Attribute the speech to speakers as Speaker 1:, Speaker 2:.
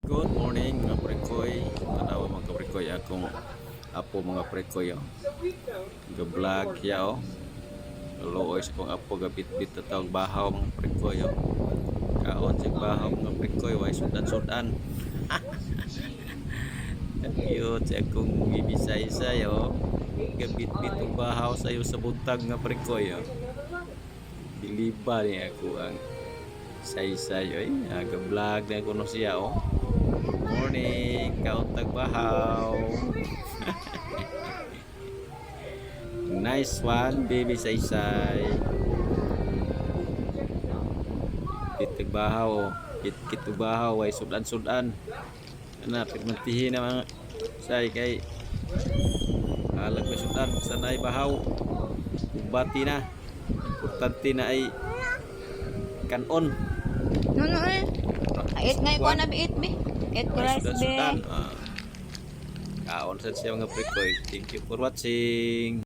Speaker 1: Good morning mga prekoy. Tanawa mga prekoy akong apo mga prekoy. Ga-vlog ya oh. Luoy sa kong apo gabit-bit na tawag bahaw mga prekoy. Kaon sa bahaw mga prekoy way sudan-sudan. Cute sa akong gibisay-say gabit-bit og bahaw sayo sa buntag nga prekoy. Biliba ni ako ang say-say ga-vlog na kuno siya Morning, kauntag bahaw. Nice one, baby saysay. Kitag bahaw, kit bahaw ay sudan-sudan. Ana pigmantihin na mga say kay halag may sudan sanay bahaw. Bati na. Importante na ay kanon.
Speaker 2: No, ait ngay ko na biit bi. Ait ko rice bi.
Speaker 1: Kaon sa siya mga prekoy. Thank you for watching.